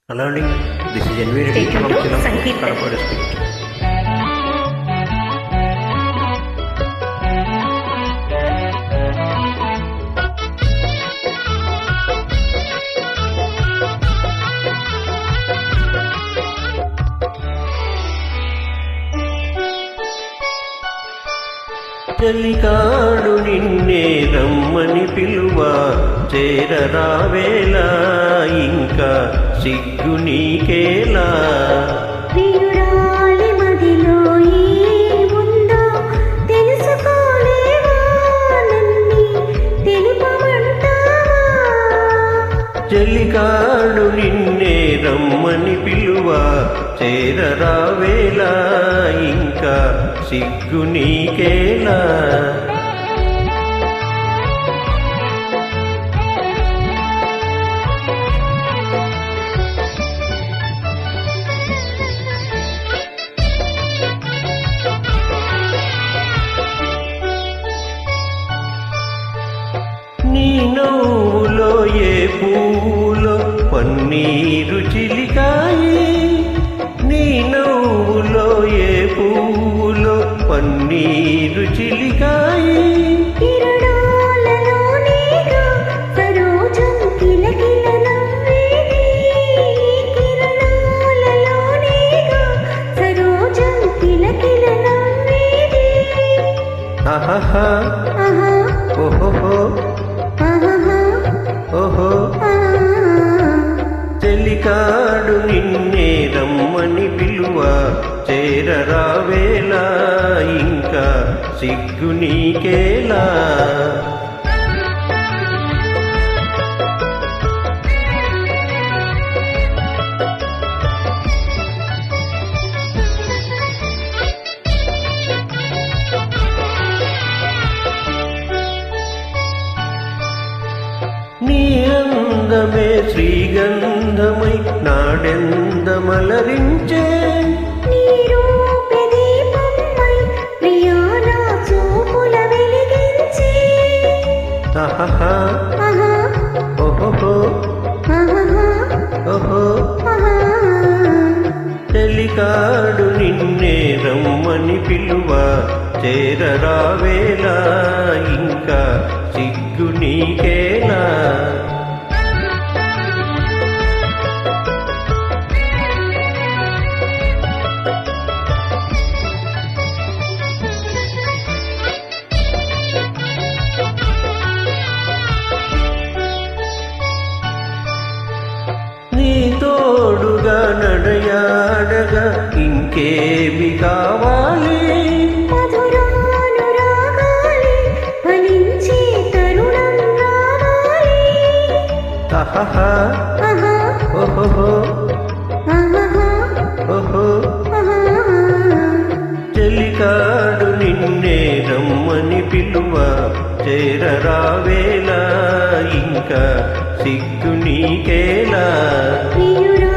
Hello, this is NV Reddy Stay tuned from to Chilam, Sangeet Kadapa district. చలికాడు నిన్నే రమ్మని పిలువ చేరరావేలా ఇంకా సిగ్గు నీకేలా ప్రియురాలి మదిలో ఏముందో తెలుసుకోలేవా నన్ని తెలుపమంటావా చలికాడు నిన్నే రమ్మని పిలువ చేరరావేలా ఇంకా సిగ్గు నీకేలా నీ నవ్వులో ఏ పూలో పన్నీరు చిలికాయి నీ నవ్వులో ఏ పూలో పన్నీరు చిలికాయి కిరణాలలోనేగా సరోజం కిలకిల నవ్వేది కిరణాలలోనేగా సరోజం కిలకిల నవ్వేది ఆహాహా ఆహా ఓహోహో ఆహాహా ఓహో చెలికాడు నిన్నే రమ్మని పిలువ చేరరావేలా ఇంకా సిగ్గు నీకేలా నీ అందమే శ్రీగంధమై నాడెందమలరించే నీ రూపే దీపమై ప్రియానా చూపుల వెలిగించే ఆహాహా ఆహా ఓహోహో ఆహాహా ఓహో ఆహా చెలికాడు నిన్నే రమ్మని పిలువ చేరరావేలా ఇంకా సిగ్గు నీకేలా నీ తోడుగా నడయాడగా ఇంకేమి కావాలి మధురానురాగాలి ఫలించే తరుణం రావాలి ఆహాహా ఆహా ఓహోహో ఆహాహా ఓహో ఆహా చెలికాడు నిన్నే రమ్మని పిలువ చేరరావేలా ఇంకా సిగ్గు నీకేలా ప్రియురా